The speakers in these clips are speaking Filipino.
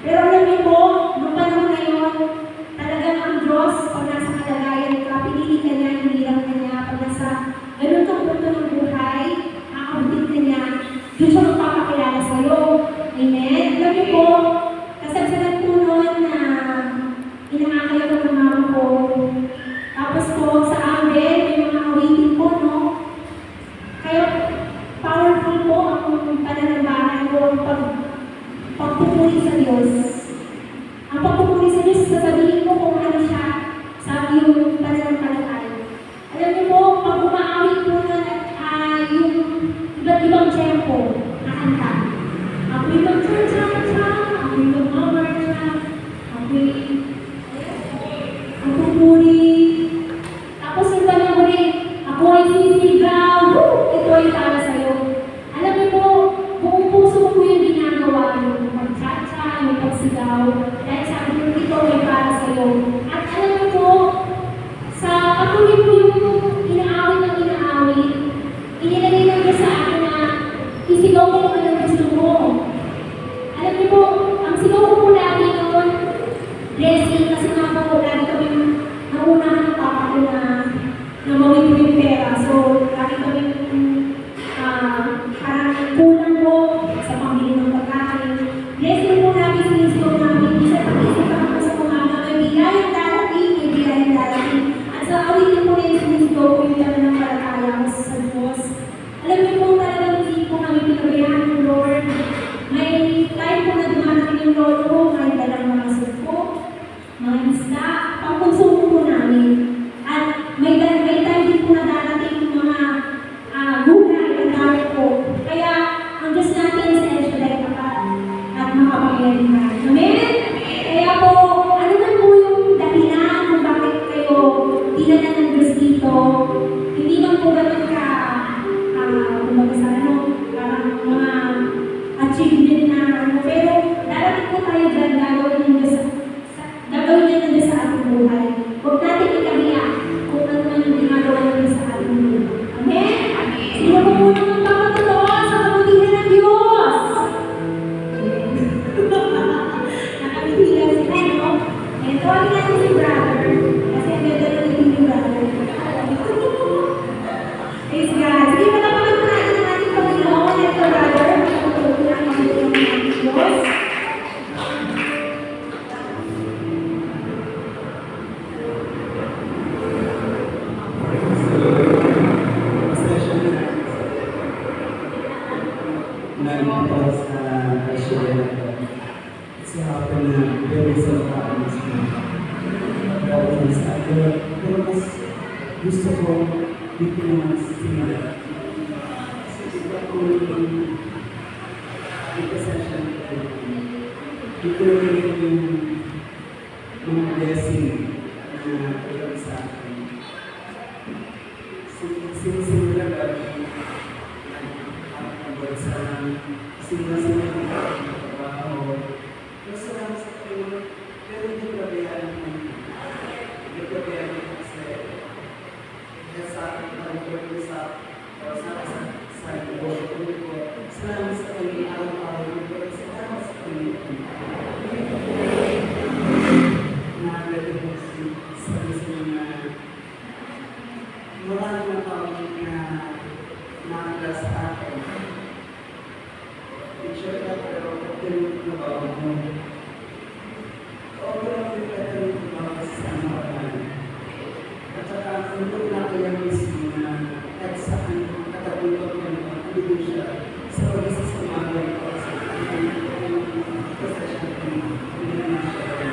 Pero alam niyo po, nung panahon na yun, talagang ang Diyos, pag nasa kalagayan ka, pinili ka niya, hinilang ka niya, pag nasa ganun kang punto ng buhay, aabutin ka niya, doon siya magpapakilala sa'yo. Amen? Alam niyo po, kasagsagan po noon na inaakay ako ng mama ko. Tapos po, sa amin, may mga awitin po, no? Kaya, powerful po ang pananambahan ko, ang pagpupuri sa Diyos. Ang pagpupuri sa Diyos, sasabihin ko kung ano siya sa yung pananampalataya. Alam niyo po, pag umaawit po na yung iba't ibang tempo na kanta. Ako'y mag-cha-cha-cha, ako'y mag-mama-cha, ako'y pupuri. Tapos yung panahuli, ako ay sisigaw. Ito ay para sa'yo. Alam niyo po, buong puso ko po yung ginagawa. Yung pag-cha-cha, yung pagsigaw. Dahil sabi ko, ito ay para sa'yo. At alam niyo po, sa patuloy po yung inaawit ng inaawit, inilagay lang niya sa akin na isigaw mo kung anong gusto mo. Alam niyo po, ang sigaw ko po lagi noon, blessing, kasi nga po, lagi kami naunahan ng papa ko na mawin ko yung pera. So, lagi kami parang kulang po sa pambili ng pagkain. Blessing po lagi sinisigaw namin, hindi siya pag-isip ako sa kumama, may bilayang darating, may bilayang darating. At sa awitin po yung sinisigaw ko yung laman ng palataya ko sa Diyos. Alam niyo po talagang hindi po kami pinabayaan ng Lord. May time po na dumarating yung Lord ko, may dalang mga suko, mga isda, pangkonsumo po namin. At may time din po na darating yung mga gulay at dami po. Kaya ang Diyos natin sa El Shaddai at makapangyarihan. Amen? Kaya po, ano man po yung dahilan kung bakit kayo dinala ng Diyos dito, hindi man po ganun ka, kumbaga sa parang mga achievement na pero darating po tayo dyan, gagawin ng Diyos sa ating buhay. Huwag natin ikahiya kung ano man yung ginagawa ng Diyos sa ating buhay. Amen? Sino po muna magpapatotoo sa kabutihan ng Diyos? Nakabitilan sila, no? And tawagin natin si brother, kasi ang ganda na naging yung brother. Praise God. Sige, patapagan po natin ang ating Panginoon. Ito, brother, magpapatotoo po natin ang kabutihan ng Diyos. Gusto ko dito naman sila. Dito ko yung session dito yung mga blessing na tulad sa akin. Sinisimula ba sinisimula ang trabaho. Gusto lang sa kayo, pero hindi pabayaan mo. Hindi pabayaan mo kasi sa akin ang pag-usap sa negosyo ko. Salamat sa kayo, araw-araw ko. Salamat sa kayo. Nagagawin ko sa gusto na marami na kami na nakagala sa akin. Picture ka pero pagdalit na ba ako? Oo, pero pagdalit na ba ako sa mga at saka, hindi na kaya mismo na kahit saan katapulot ko na hindi siya sa pag-isasamahan ko sa profession ko hindi na siya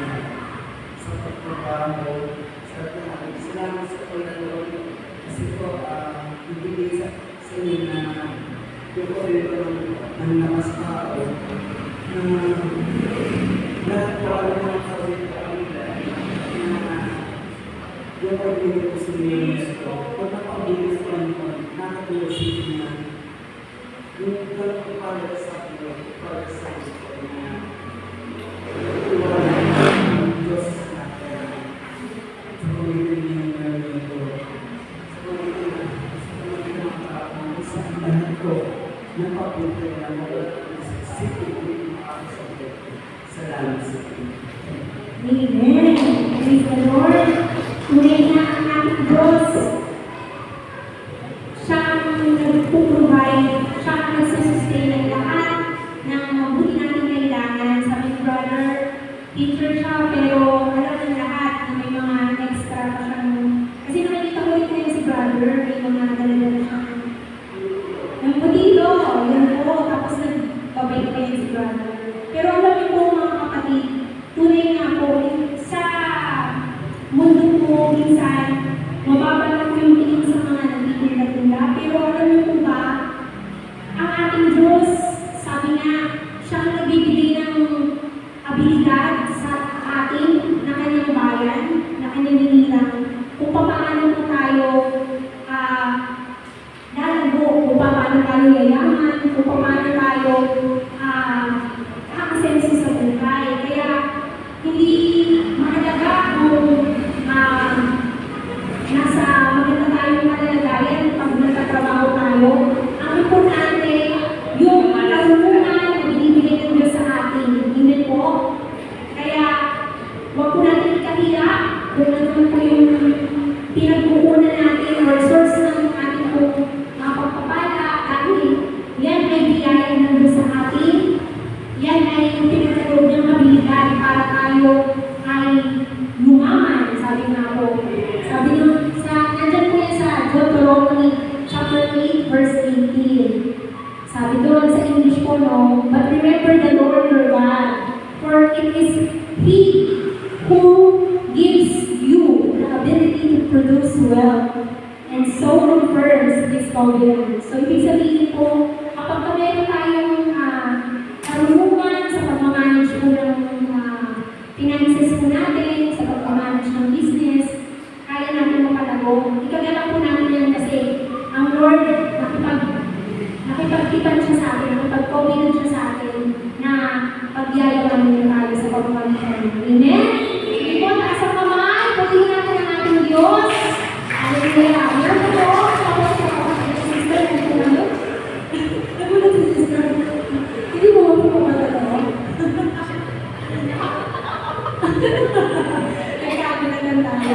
sa pagtrabaho, sa lahat. Salamat sa Panginoon kasi po, ibigay sa inyo na yung po rin ng namas tao na lahat po alam mga kawin ko ang yung pag-ibig ko sa mga ko, kung napabilis ko ang nakatulog sa inyo yung gano'n ko para sa iyo, para sa iyo na iwan ng Diyos natin sa pag-ibig niyo na ito sa pag-ibig ng taong sa lahat ko napapunta na mga city ko yung mga sa Salamat sa inyo. Amen. Praise the Lord. Tunay na ang ating Diyos. Siya ang nagpo-provide. Siya ang nagsusustain ng lahat ng mabuti natin kailangan. Sa aming brother, teacher siya, pero alam ng lahat na may mga extra pa siyang... Kasi nakikita ko rin ngayon si brother, may mga dala-dala siyang... Yung putito, yun po, tapos nagbabay pa yan si brother. Pero alam niyo po mga kapatid, tunay nga po, sa mundo po, minsan, mababa lang po yung tingin sa mga nagtitinda-tinda. Pero alam niyo po ba, ang ating Diyos, sabi nga, siya ang nagbibigay ng abilidad sa atin, na kanyang bayan, na kanyang ninilang, kung paano po tayo lalago, kung paano tayo yayaman, kung paano tayo kakasenso sa buhay. Kaya, hindi mahalaga kung nasa maganda tayong kalalagayan pag nagtatrabaho tayo. Ang importante, yung karunungan na binibigay ng Diyos sa atin. Hindi po. Kaya, huwag po natin ikahiya kung ano po yung pinagkukunan natin or source ng ating pong pagpapala dahil yan ay biyaya ng Diyos sa atin. Yan ay pinagkaloob ng habilidad para tayo ay yumaman, sabi nga po. Sabi nyo, nandyan po yan sa Deuteronomy chapter 8, verse 18. Sabi doon sa English po, no, but remember the Lord your God, for it is He who gives you the ability to produce wealth and so confirms His covenant. So, ibig sabihin po, kapag meron tayong karunungan sa pag-manage po ng finances po natin, sa pag-manage ng business, kaya natin mapalago. Ikagala po natin yan kasi ang Lord nakipagtipan siya sa atin, nakipag-covenant siya sa atin na pagyayaman niya tayo sa pag-manage. Amen? Hindi po, taas ang kamay, pagtingin natin ang ating Diyos. Hallelujah. Meron po, tapos sa kapatid, sister, kung ano? Nagulat si sister. Hindi mo po ba ito? Kaya sabi na lang tayo.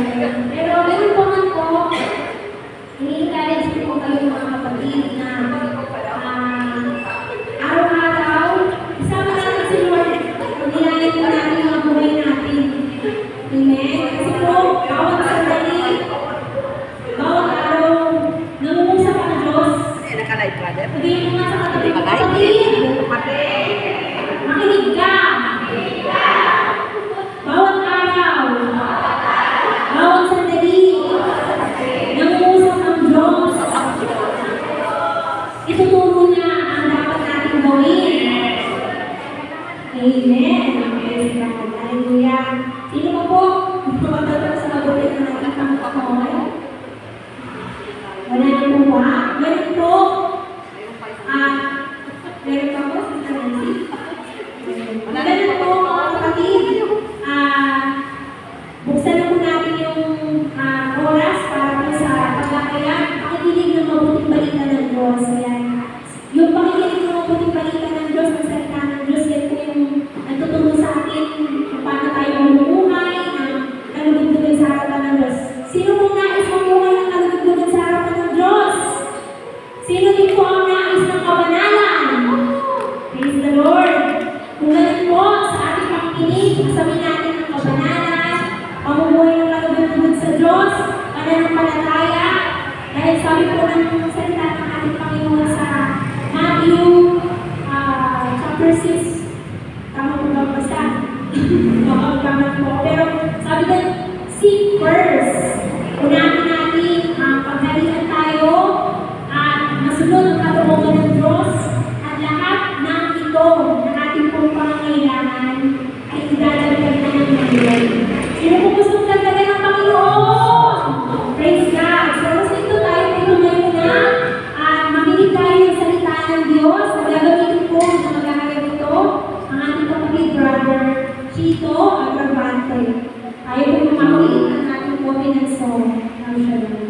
Pero meron po man po, ini-encourage po kayo mga kapatid na araw-araw, isama natin si Lord. Pagnilayan po natin ang buhay natin. Amen? Kasi po, bawat sandali, bawat araw, nangungusap ang Diyos. Naka-live ka, Deb? Sabihin mo nga sa katabi ko, kapatid, makinig ka. Bawat araw, bawat sandali, nangungusap ang Diyos. Ituturo niya ang dapat natin gawin. Amen. Praise God. Hallelujah. Sino pa po? Magpapagdating sa mabuti na nakitang kamoy? Wala na po ba? Meron po. Meron pa po, Sister Nancy? Meron po, mga kapatid. Buksan na po natin yung oras para po sa pagkakayat. Pakikinig ng mabuting balita ng Diyos. Ayan. Yung pakikinig ng mabuting balita ng Diyos, ng salita ng Diyos, yan po yung nagtuturo sa atin kung paano tayo mamumuhay, kalugod-lugod sa harapan ng Diyos. Sino pong nais mamuhay ng kalugod-lugod sa harapan ng Diyos? Sino din po ang nais ng kabanalan? Praise the Lord! Kung ganun po, sa ating pakikinig, sabihin natin ng kabanalan, pamumuhay ng kalugod-lugod sa Diyos, pananampalataya, dahil sabi po ng salita ng ating Panginoon sa Matthew chapter 6, tama po ba basta? Makakagamit po. Pero sabi doon, seek first. Unahin natin ang paghalian tayo at masunod ang katulungan ng Diyos at lahat ng ito na ating pong pangangailangan ay idadagdag na ng Panginoon. Sino po gustong dagdagan ng Panginoon? Praise God! So, gusto ito tayo dito ngayon na makinig tayo ng salita ng Diyos. Gagamitin po na magkakaroon ito ang ating kapatid brother Chito Agravante. Tayo po makinig ang ating covenant song. Shalom.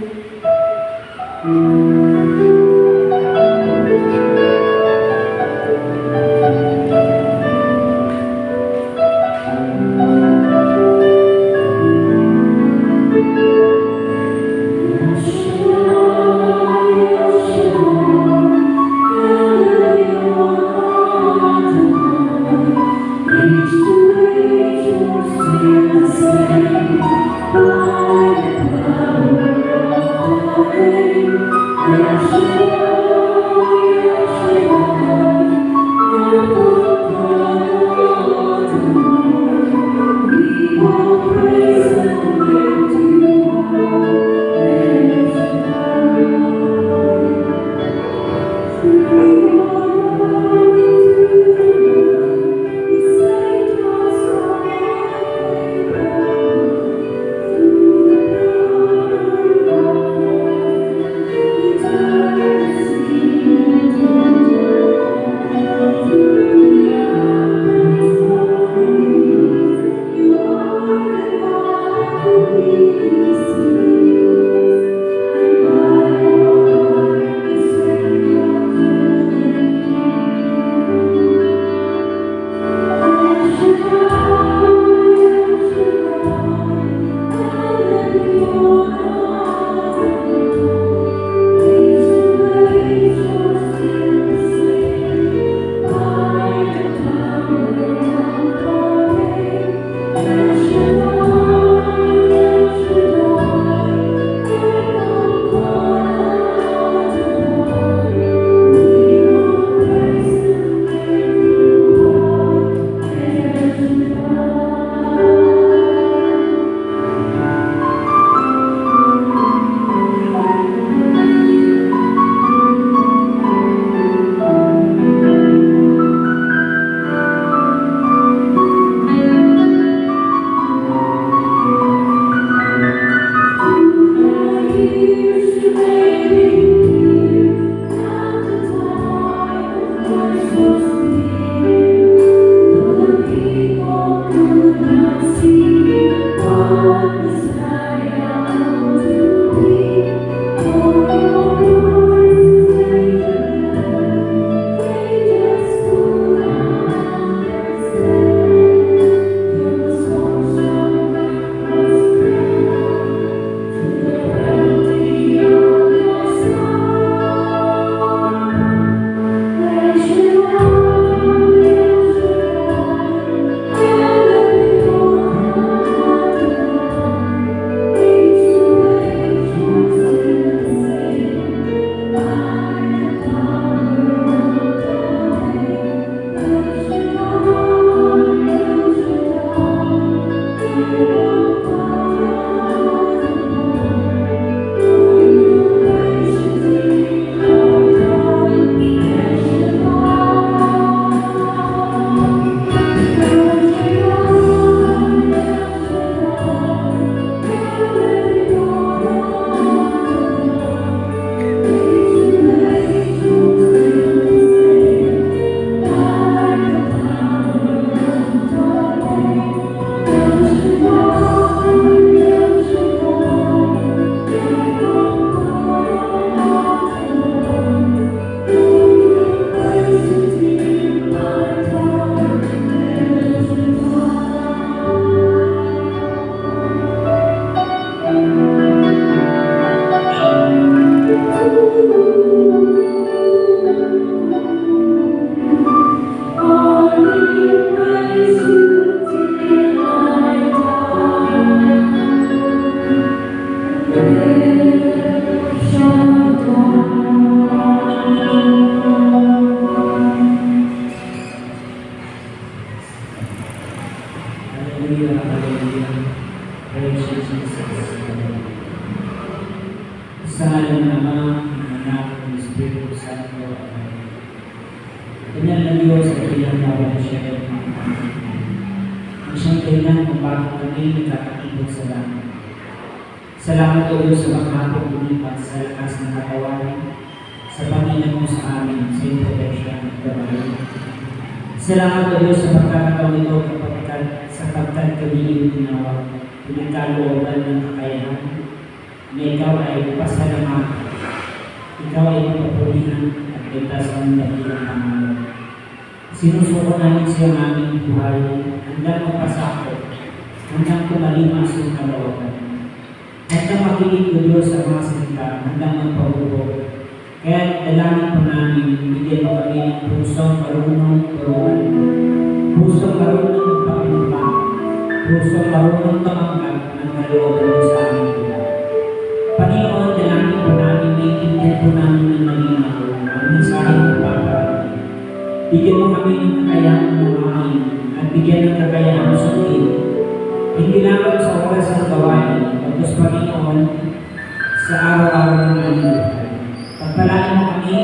Hallelujah, hallelujah. Praise you, Jesus. Sa ngalan ng Ama, ng Anak, ng Espiritu Santo. Amen. Ganyan na Diyos at pinagawa siya ng mga ang siyang kailan kung bakit kami nagkakatibot sa langit. Salamat o Diyos sa maghapong lumipat sa lakas ng katawan, sa Panginoon mo sa amin, sa iyong proteksyon at gabay. Salamat o Diyos sa pagkakataon ito sapagkat kami iyong tinawag, pinagkalooban ng kakayahan, na ikaw ay pasalamatan, ikaw ay papapulihan at ligtas ang dakilang pangalan. Sinusuko namin siya ng aming buhay, hanggang magpasakot, hanggang kumalimas yung kalooban. Hanggang makinig o Diyos sa mga salita, hanggang magpahubog. Kaya dalangin po namin, bigyan mo kami ng pusong marunong turuan, pusong marunong magpakinumpang, pusong marunong tumanggap ng kalooban mo sa aming buhay. Panginoon, dalangin po namin, naiintindihan po namin ng malinaw ang mensahe ng Papa. Bigyan mo kami ng kakayahan ng umamin at bigyan ng kakayahan sundin. Hindi lamang sa oras ng gawain, pagkos Panginoon, sa araw-araw ng aming buhay. Pagpalain mo kami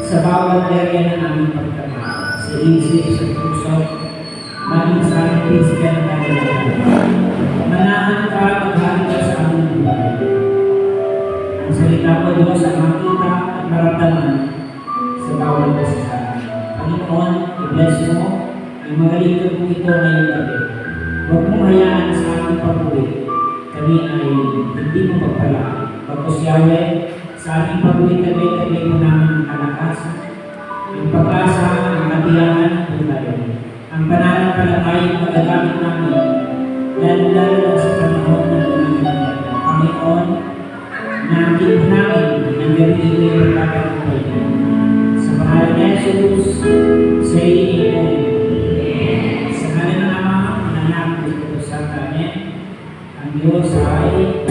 sa bawat area ng aming pagkakao, sa isip, sa puso, maging sa aming physical na kagalakan. Manahan ka, maghari ka sa aming buhay. Ang salita mo, Diyos, ang makita at maramdaman sa bawat kasasama. Panginoon, i-bless mo ang mga lingkod mo ito ngayong gabi. Huwag mong hayaan sa aming pag-uwi. Kami ay hindi mo pagpalaan. Pagkos Yahweh, sa aming pag-uwi kami mo namin ang kalakasan, ang pag-asa, ang katiyahan at tunay. Ang pananampalatay ang magagamit namin, lalo-lalo na sa panahon ng unang Panginoon, nakikita po namin ang gabi ito'y pagkakataon. Sa pangalan ni Jesus, say Amen. Sa ngalan ng Ama, ng Anak, ng Espiritu Santo. Amen. Ang Diyos ay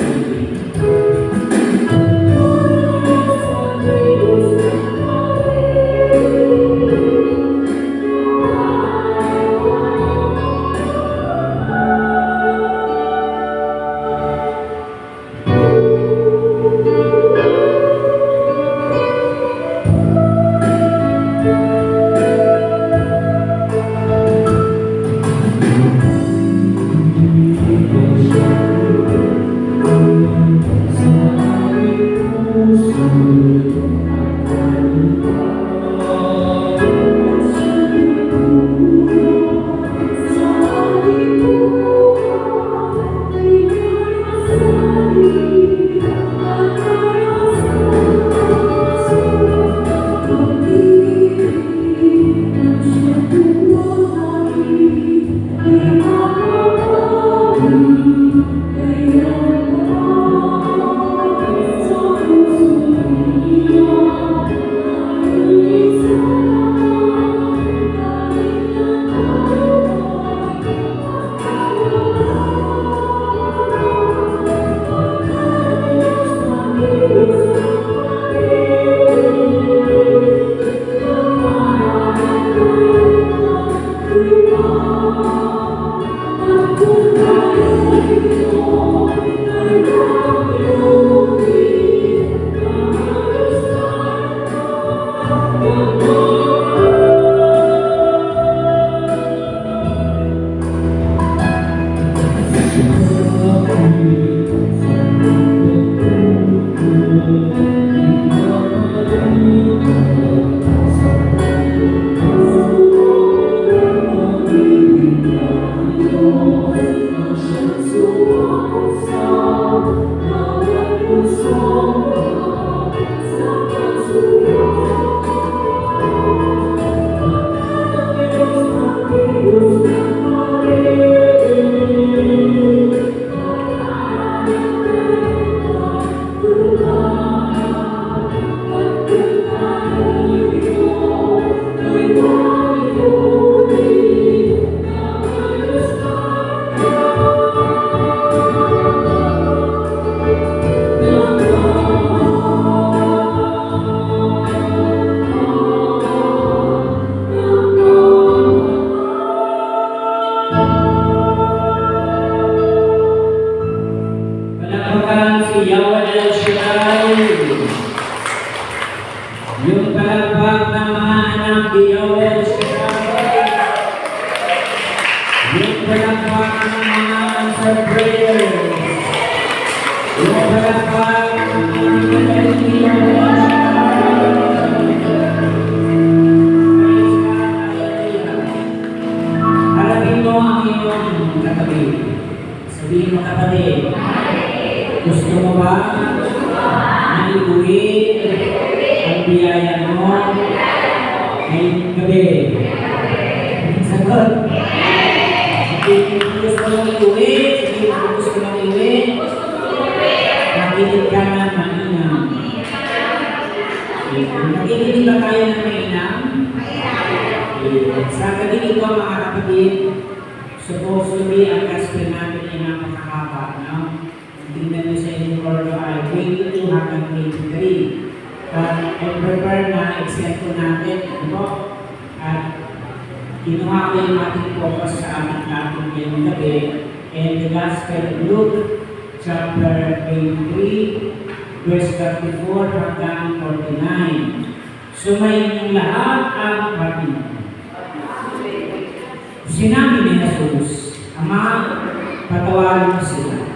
Thank you. palakpakan ng mga answer prayers. Yung palakpakan ng mga kaibigan. Harapin mo ang iyong katabi. Sabihin mo kapatid, gusto mo ba na iuwi ang biyaya mo ngayong gabi? Sagot. Sabihin mo gusto mo iuwi, sabihin mo gusto mo iuwi, nakikinig ka na mainam. Nakikinig ba tayo ng mainam? Sa gabi ito mga kapatid, supposedly ang gospel natin ay napakahaba, no? Tingnan nyo sa inyong ordo ay 22 hanggang 23. I-prepare na extent ko natin, ano? At ginawa ko yung ating focus sa ating natin ngayong gabi. And the gospel of Luke, chapter 23, verse 34 hanggang 49. Sumayin yung lahat ang Panginoon. Sinabi ni Jesus, Ama, patawarin mo sila,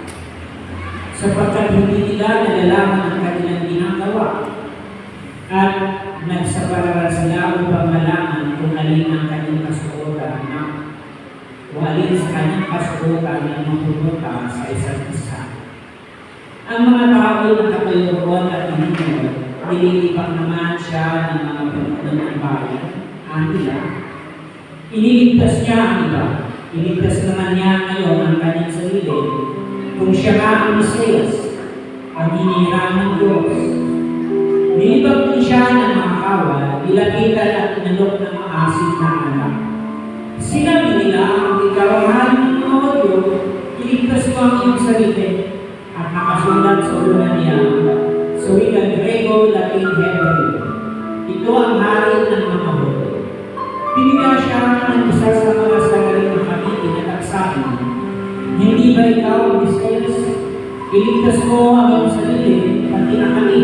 sapagkat hindi nila nalalaman ang kanilang ginagawa, at nagsapalaran sila upang malaman kung alin ang kanyang kasuotan o alin sa kanyang kasuotan ang mapupunta sa isa't isa. Ang mga tao na kapayuron at ininyo, nililipang naman siya ng mga pinunan ng bayan, nila. Iniligtas niya ang iba. Iligtas naman niya ngayon ang kanyang sarili. Kung siya nga ang Mesiyas, ang hinihirang ng Diyos. Nilibag din siya ng mga kawal, nilapitan at inalok ng mga asin na anak. Sinabi nila, ang ikaw ang mahal ng mga bagyo, iligtas mo ang iyong sarili. At nakasulat sa ulan niya, sa wikang Grego, Latin, Hebrew. Ito ang hari ng mga bagyo. Binigyan siya ng isa sa mga sagaling na kamitin at nagsabi, hindi ba ikaw ang Mesiyas? Iligtas mo ang iyong sarili, pati na kami.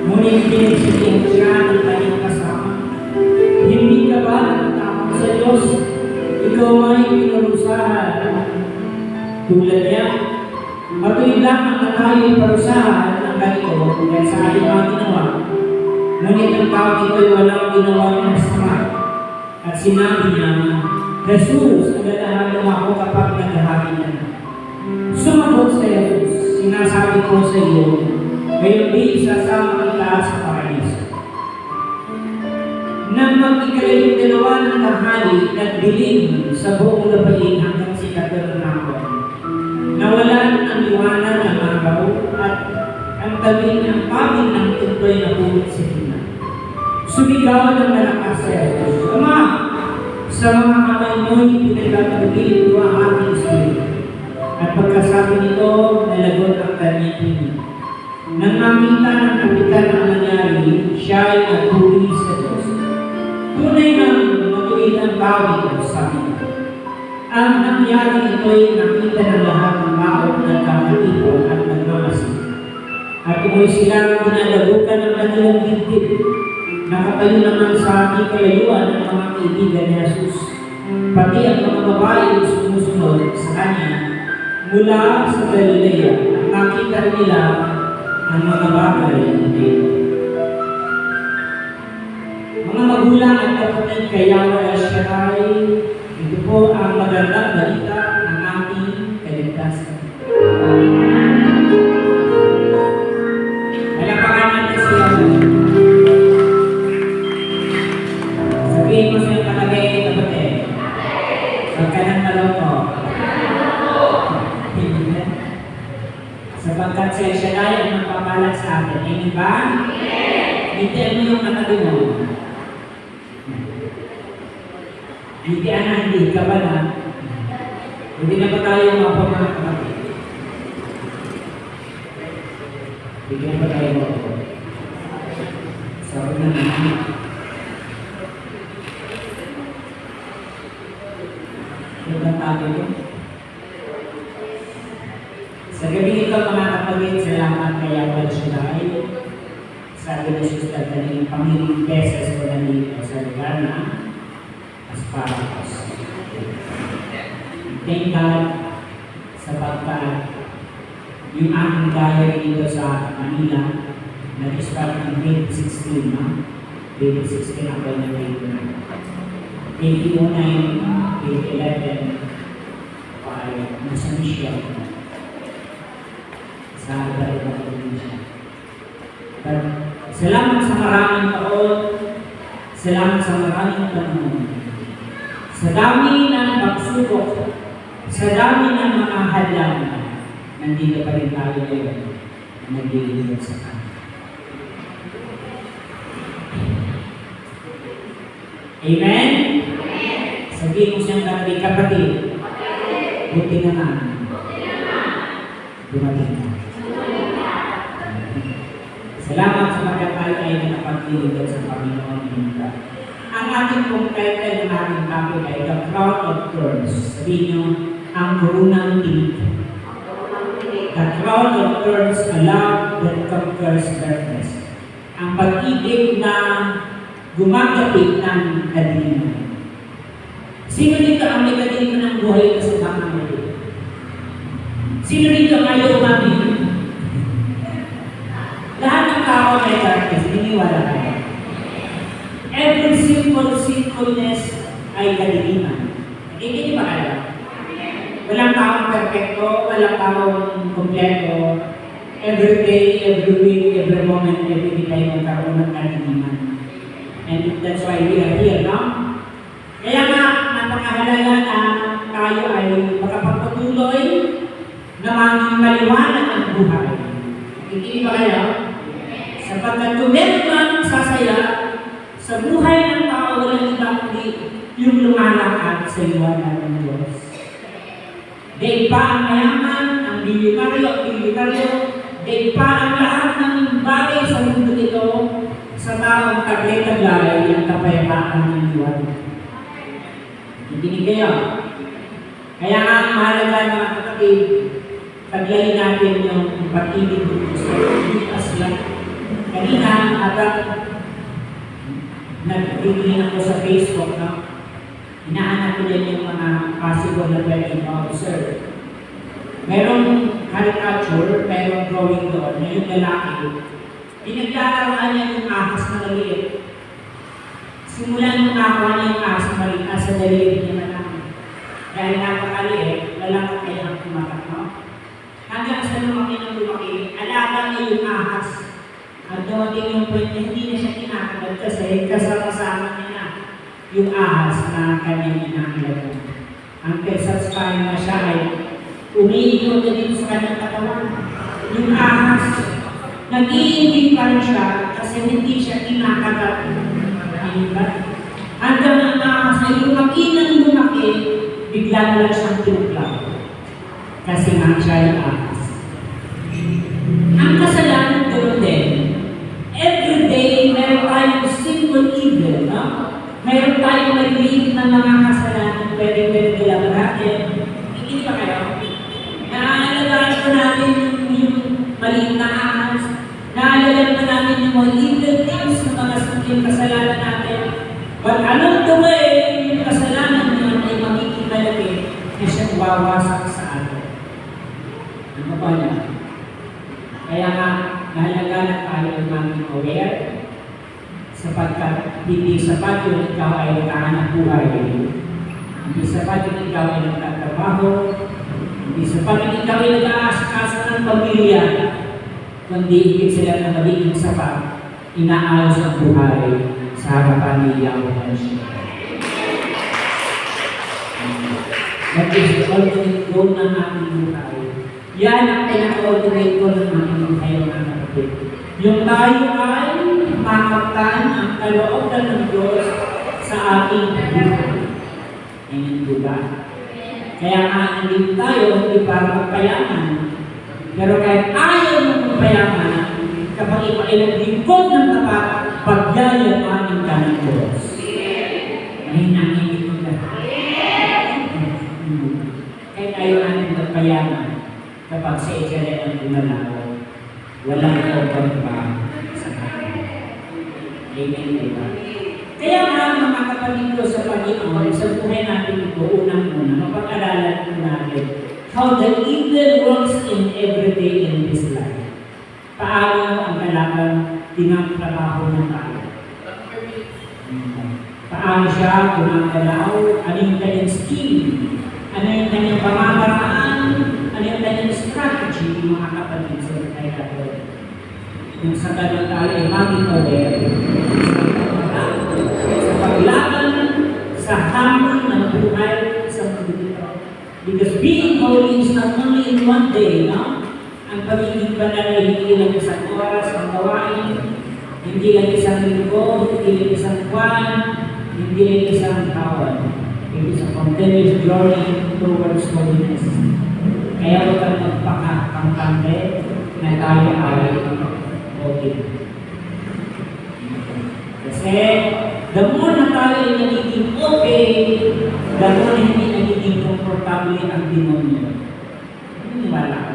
Ngunit pinagsitiin siya ng kanyang kasama. Hindi ka ba natatakot sa Diyos? Ikaw ay pinurusahan. Tulad niya, matuloy lamang na tayo'y parusahan ng ganito dahil sa ating mga ginawa. Ngunit ang tao ito'y walang ginawa ng masama. At sinabi niya, Jesus, nagdadahan ako kapag naghahari na. Sumagot sa Jesus, sinasabi ko sa iyo, ngayon di isasama kita sa paraiso. Nang mag-ikalimang dalawa ng tanghali, nagdilim sa buong labayin hanggang si Kapernamon. Nawalan ang liwanag ng araw at ang tabing ng paming ng tuntoy na pulot sa hina. Sumigaw ng malakas sa Jesus, Ama, sa mga kamay mo'y pinagkakabilin ko ang aking espiritu. At pagkasabi nito, nalagot ang kanyang pinig. Nang makita ng kapitan ang nangyari, siya ay nagpuli sa Diyos. Tunay nang matuwid ang tawag, sabi niya. Ang nangyari ito'y nakita ng lahat ng maot na kakatipon at nagmamasid. At umuwi silang pinalagukan ng kanilang dibdib. Nakatayo naman sa ating kalayuan ng mga kaibigan ni Jesus. Pati ang mga babae sumusunod sa kanya mula sa Galilea. Nakita nila ang mga bagay dito. Mga magulang at kapatid, kaya wala siya ay ito po ang magandang balita ng ating kaligtasan. Palapakan natin siya. Sabihin mo siya kalagay kapatid. Huwag ka ng maloko. Sapagkat siya ay ang magpapalat sa atin. Amen ba? Hintian mo yung katabi mo. Hintian na, hindi ka ba na? Hindi na ba tayo mapapagod kapatid? Hindi na ba tayo mapapagod? Sabi na naman. Yung tabi mo. Sa gabi ito mga kapatid, salamat kaya Balsyulay. Sabi na siya sa daling Panginoong beses ko na dito sa lugar na Asparagos. Thank God sapagkat yung aking diary dito sa Manila, nag-start ng grade 16, no? Grade 16 ako na grade 9. Grade 09, grade 11, ay nasa mission sa iba't-ibang probinsya. But salamat sa maraming taon, salamat sa maraming panahon. Sa dami ng pagsubok, sa dami ng mga hadlang, nandito pa rin tayo ngayon na naglilingkod sa Kanya. Amen? Sabihin mo siyang katabi, kapatid, buti naman, dumating na. Salamat sa pagkakal ay nakapagpilingkod sa Panginoon. Ang ating pong title ng ating topic ay The Crown of Thorns. Sabihin nyo, ang korunang tinik. The Crown of Thorns, a love that conquers darkness. Ang pag-ibig na gumagapit ng kadiliman. Sino dito ang may kadiliman ng buhay na sa tamang natin? Sino dito ang ayaw umamin? Lahat ng tao may darkness, niniwala kayo. Every simple sinfulness ay kadiliman. Hindi ba kayo? Walang taong perfecto, walang taong kompleto. Every day, every week, every moment, every day tayo magkaroon ng kadiliman. And that's why we are here, no? Kaya nga, napakahalaga na tayo ay makapagpatuloy na maging maliwanag ang buhay. Hindi ba kayo? Sapagkat kung meron kang sasaya sa buhay ng tao, walang iba kundi yung lumalakad sa liwanag ng Diyos. Dahil pa ang mayaman, ang bilyonaryo, dahil pa ang lahat ng bagay sa mundo ito, sa taong taglay-taglay ang kapayapaan ng liwanag. Hindi kayo. Kaya nga, mahalaga mga kapatid, taglayin natin yung pag-ibig dito sa Lucas lang. Kanina, habang nag-tingin ako sa Facebook, no? Inaanap ko din yung mga possible na pwedeng ma-observe. Merong caricature, merong drawing doon, na yung lalaki, pinaglalarawan niya yung ahas na maliit. Simulan nung nakuha niya yung ahas na maliit, sa daliri niya na lang. Dahil napakaliit, lalaki kayo ang tumatak, no? Hanggang sa lumaki ng lumaki, alaga niya yung ahas. At dumating yung point na hindi na siya kinakagat kasi kasama niya na yung ahas na kanyang inakilagay. Ang satisfying na siya ay umiikot na dito sa kanyang katawan. Yung ahas, nag-iingit pa rin siya kasi hindi siya kinakagat. Hanggang ang ahas na lumaki ng lumaki, bigla na lang siyang tinuklang. Kasi nga siya yung ahas. Ang kasalanan doon din, every day, meron tayong simple evil, no? Meron tayong nag-lead ng mga kasalanan, pwede nilang natin. Hindi ba kayo? Naaalalagaan pa natin yung maliit na ahas. Naaalalagaan pa natin yung mga evil things, yung mga simpleng kasalanan natin. But along the way, yung kasalanan niya ay magiging malaki na siyang wawasak sa atin. Ano ba niya? Kaya nga, mahalaga na tayo ang maging aware sapagkat hindi sapat yung ikaw ay nakahanap buhay. Hindi sapat yung ikaw ay nagtatrabaho. Hindi sapat yung ikaw ay nag-aasikaso ng pamilya. Kundi higit sila na magiging sapat, inaayos ang buhay sa harapan ni Yahweh Hashem. That is the ultimate goal ng ating buhay. Yan ang pinaka-ultimate goal ng ating buhay, mga kapatid. Yung tayo ay makaptan ang kalooban ng Diyos sa ating buhay. Ayan po ba? Kaya nga, hindi tayo hindi para magpayaman. Pero kahit ayaw ng magpayaman, kapag ipailang lingkod ng tapat, pagyayamanin ka ng Diyos. Mahinangin ko na. Kahit ayaw natin magpayaman, kapag sa Israel ang gumalaw, walang kauban pa sa kanya. Amen, diba? Kaya nga mga kapatid ko sa Panginoon, sa buhay natin ito, unang-una, mapag-aralan po natin how the evil works in every day in this life. Paano ang kalaban tinatrabaho ng tao? Paano siya gumagalaw? Ano yung kanyang scheme? Ano yung kanyang pamamaraan? Ano yung kanyang strategy, mga kapatid sa buhay natin? Yung sa ganun tayo ay maging aware sa paglaban, sa hamon ng buhay sa mundo dito. Because being holy is not only in one day, no? Ang pagiging banal ay hindi lang isang oras ang gawain, hindi lang isang linggo, hindi lang isang buwan, hindi lang isang taon. It is a continuous journey towards holiness. Kaya huwag kang magpakakampante na tayo ay okay. Kasi the more na tayo ay nagiging okay, the more na hindi nagiging komportable ang demonyo. Wala ka.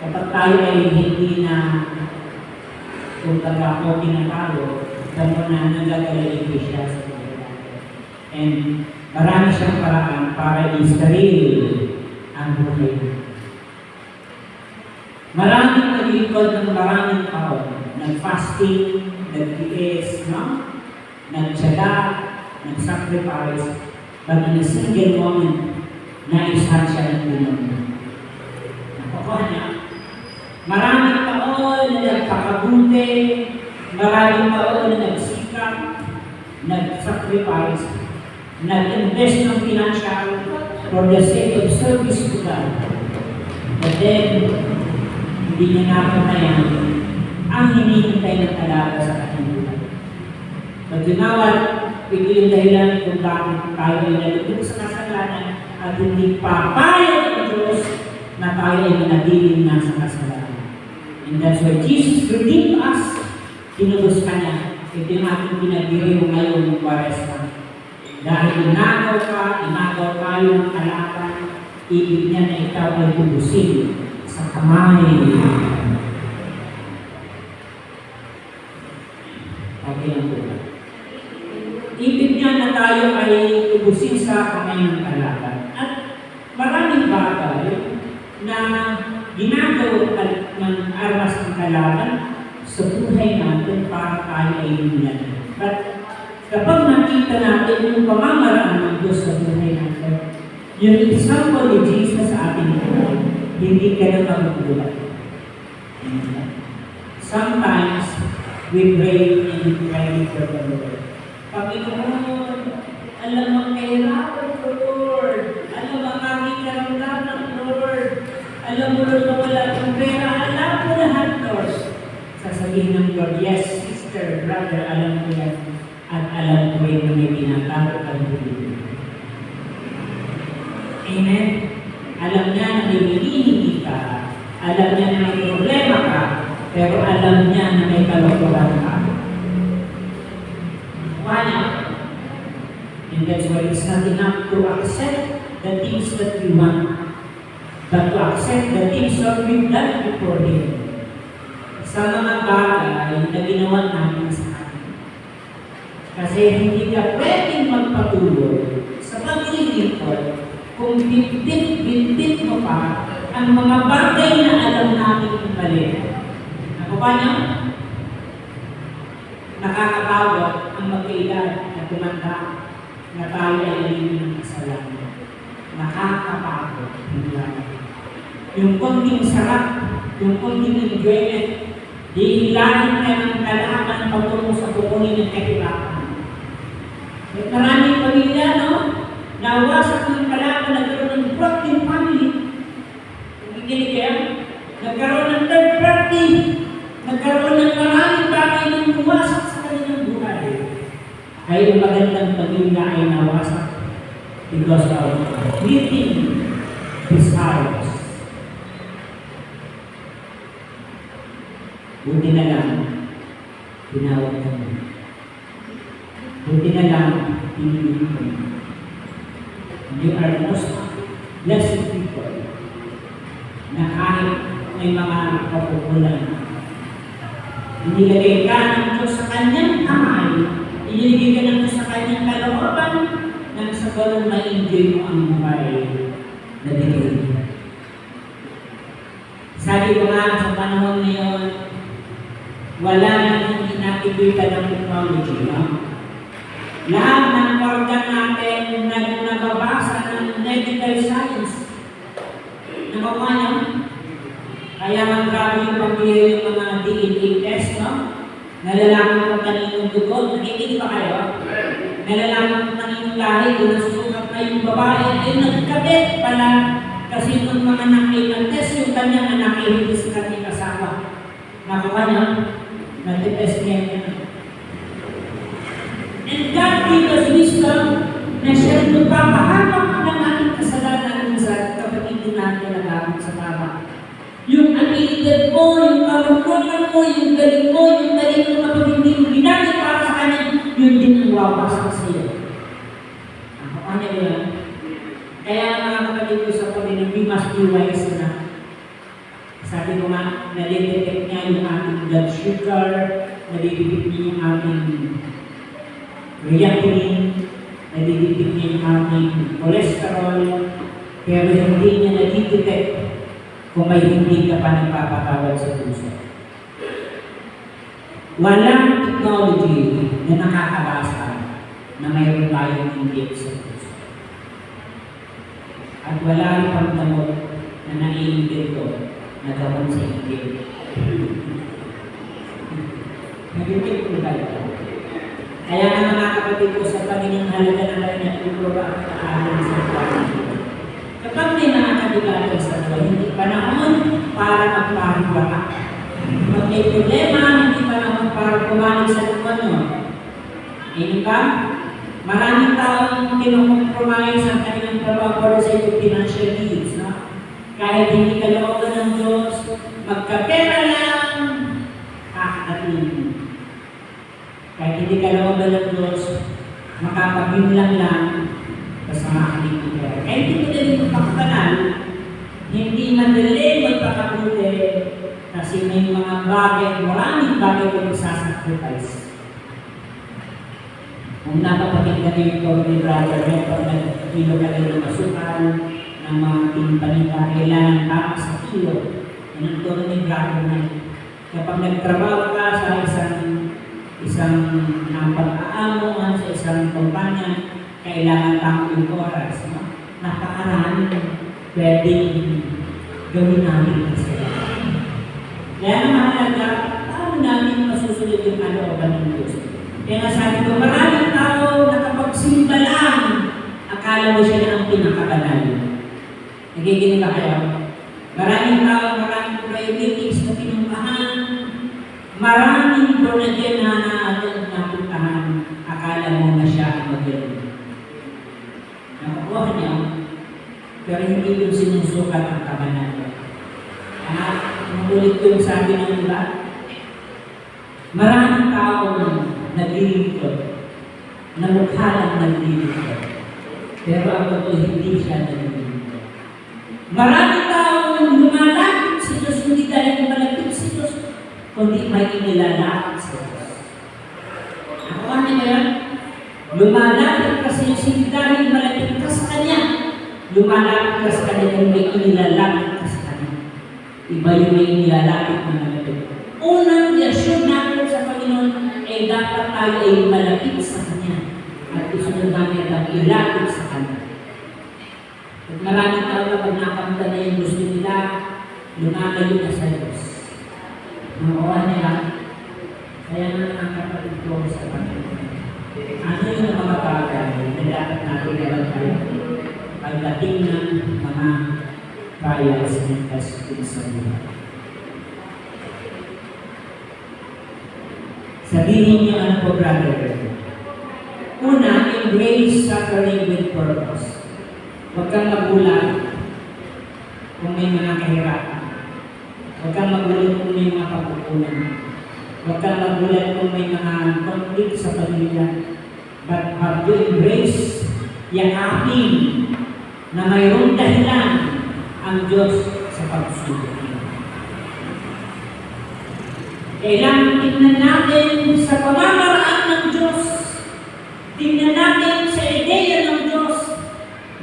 Kapag tayo ay hindi na kung taga-okay na tayo, the more na nagagalayin ko siya sa buhay natin. And marami siyang paraan para i-steril ang buhay. Maraming nag-ikot ng maraming taon. Nag-fasting, nag-tiis, no? Nag-tsaga, nag-sacrifice, but in a single moment, naisahan siya ng demonyo. Nakukuha niya. Maraming taon na nagpakabuti, maraming taon na nagsikap, nag-sacrifice, nag-invest ng financial for the sake of service to God. But then, hindi niya napatayan ang hinihintay ng talaga sa kanyang buhay. But you know what? Ito yung dahilan kung bakit tayo ay nalulog sa kasalanan at hindi papayag ng Diyos na tayo ay manatiling nasa kasalanan. And that's why Jesus redeemed us. Tinubos ka niya. Ito yung ating pinag-iriw ngayon ng Quaresma. Dahil inagaw ka yung kalaban, ibig niya na ikaw ay tubusin sa kamay. Okay lang po. Ibig niya na tayo ay tubusin sa kamay ng kalaban. At maraming bagay na ginagawa ng armas ng kalaban sa buhay natin para tayo ay lumiyan. But kapag nakita natin yung pamamaraan ng Diyos sa buhay natin, yung example ni Jesus sa ating buhay, hindi ka na magugulat. Sometimes, we pray and we cry for the Lord. Panginoon, alam mo ang kahirapan ko, Lord. Alam mo ang aking karamdaman, Lord. Alam mo, Lord, na wala akong pera. Alam mo lahat, Lord. Sasabihin ng Lord, yes, sister, brother, alam ko yan. At alam ko yung may tinatago ang buhay. Amen? Alam niya na may hinihingi ka. Alam niya na may problema ka. Pero alam niya na may kalokohan ka. Wala. And that's why it's not enough to accept the things that we want, but to accept the things that we've done before Him. Sa mga bagay na ginawa natin sa atin. Kasi hindi ka pwedeng magpatuloy sa paglilingkod kung bintit mo pa ang mga bagay na alam natin yung mali. Nakuha niyo? Nakakatawag ang magkaedad na tumanda na tayo ay nalilin ng kasalanan. Nakakapagod. Yung konting sarap, yung konting enjoyment, dihilahin ka ng kalaban patungo sa kukunin ng kahirapan. At maraming pamilya, no? Nawasak ng kalaban, nagkaroon ng broken family. Nakikinig kayo? Nagkaroon ng third party. Nagkaroon ng maraming bagay na buwasak sa kanilang buhay. Kaya yung magandang pamilya ay nawasak because of fleeting desires. Buti na lang, tinawag ka mo. Buti na lang, pinili ko. You are the most blessed people na kahit may mga kapukulan. Inilagay ka ng Diyos sa kanyang kamay, Inilibig ka naman sa kanyang kalooban nang sa ganun ma-enjoy mo ang buhay na binigay niya. Sabi ko nga sa panahon ngayon, wala nang hindi nakikita ng technology. No? Lahat ng organ natin na nababasa ng medical science. Nakuha niyo? Kaya ang grabe yung pag-iwi yung mga DNA test, no? Nalalaman kung kaninong dugo. Nakikinig pa kayo? Nalalaman kung kaninong lahi, kung nasusukat na yung babae, ay nagkabit pala. Kasi nung mga anak ay nag-test yung kanyang anak ay hindi sa kanyang asawa. Nakuha niyo? Nag-test niya niya. And God gave us wisdom na siya magpapahamak ng ating kasalanan minsan kapag hindi natin nagamit sa tama. Yung abilidad mo, yung karunungan mo, yung galing mo, yung galing mo kapag hindi mo ginamit para sa kanya, yun din ang wawasak sa iyo. Ano yun? Kaya mga kapatid ko sa pamilya, we must be wise na. Sabi ko nga, nadidetect niya yung ating blood sugar, nadidetect niya yung ating creatinine, nadidetect niya yung ating cholesterol, pero hindi niya nadidetect kung may hindi ka pa nagpapatawad sa puso. Walang technology na nakakabasa na mayroon tayong hindi sa puso. At wala rin pagdamot na naiinggit ko na gawin sa inggit. Nagigit ko ba ito? Kaya nga mga kapatid ko sa Panginoon halaga na kayo na tuturo ang kaalam sa Panginoon. Kapag may mga kabigatan sa buhay, hindi panahon para magpahibaka. Pag may problema, hindi panahon para pumanig sa lukman nyo. Hindi ba? Maraming taong kinukompromise ang kanilang trabaho para sa iyong financial needs. No? Kahit hindi ka looban ng Diyos, magkapera lang, kakatin. Kahit hindi ka looban ng Diyos, makapagbilang lang, basta makakinig ka. Kahit hindi mo din magpakakanal, hindi madali magpakabuti kasi may mga bagay, maraming bagay na masasacrifice. Kung napapakita niyo ito ni brother niyo, pag nag-kilo ka rin ng masukal, ng mga timpanita, kailangan tama sa kilo. Yan ang turo ni brother niyo. Kapag nagtrabaho ka sa isang pag-aamuan, sa isang kumpanya, kailangan tama yung oras. No? Napakarami pwedeng gawin namin kasi. Kaya mahalaga, paano namin masusunod yung kalooban ng Diyos? Kaya sabi ko, maraming tao na kapag simba lang, akala mo siya na ang pinakabanal. Nagiginig ba kayo? Maraming tao, maraming priorities na pinuntahan, maraming born-again na natin napuntahan, akala mo na siya ang magaling. Nakukuha niya, pero hindi yung sinusukat ang kabanalan. Magulit ko yung sabi ng iba, maraming tao naglilingkod, na mukha lang naglilingkod. Pero ang totoo, hindi siya naglilingkod. Maraming tao lumalapit sa Diyos, hindi dahil malapit sa Diyos, kundi may inilalapit sa Diyos. Ako ano yan? Lumalapit kasi hindi dahil malapit ka sa Kanya. Lumalapit ka sa Kanya yung may inilalapit ka sa Kanya. Iba yung may inilalapit na malapit. Unang reaksyon natin sa Panginoon ay dapat tayo ay malapit sa Kanya at isunod namin ang ilapit sa Kanya. At maraming tao na pag nakamta na yung gusto nila, lumalayo na sa Diyos. Makuha nila, kaya na nakakapatid ko sa Panginoon. Ano yung mga bagay na dapat natin gawin pagdating ng mga trials and testing sa buhay? Sabihin niyo ano po, brother. Una, embrace suffering with purpose. Huwag kang magulat kung may mga kahirapan. Huwag kang magulat kung may mga pagkukunan. Huwag kang magulat kung may mga conflict sa pamilya. But have to embrace, yakapin na mayroong dahilan ang Diyos sa pagsubok. Kailangan tingnan natin sa pamamaraan ng Diyos Tingnan natin sa ideya ng Diyos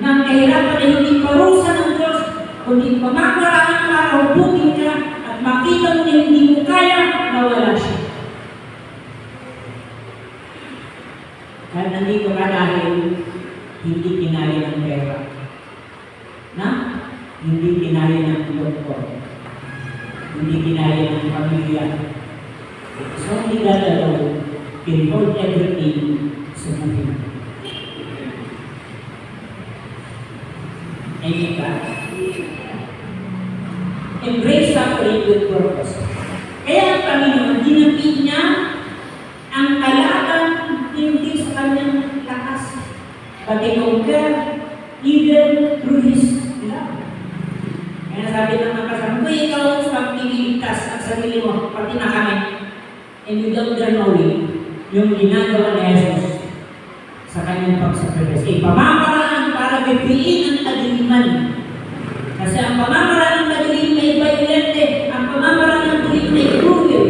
na ang kahirapan ay hindi parusa ng Diyos, kundi pamamaraan para hubutin ka at makita mo na hindi mo kaya, nawala siya. At nandito ka dahil hindi kinaya ng pera. Na? Hindi kinaya ng doktor. Hindi kinaya ng pamilya. So, hindi gagalaw, can hold everything sa buhay. Amen ba? Embrace suffering with purpose. Kaya ang Panginoon, ginamit niya ang kalaban hindi sa kanyang lakas. But they conquer even through His love. Kaya sabi ng mga kasama, kung ikaw sa pagpiligtas ang sarili mo, pati na kami, and without their knowing, yung ginagawa ni Jesus sa kanyang pagsakripisyo. Pamamaraan para bibiin ang kadiliman. Kasi ang pamamaraan ng kadiliman ay violente. Ang pamamaraan ng kadiliman ay cruel.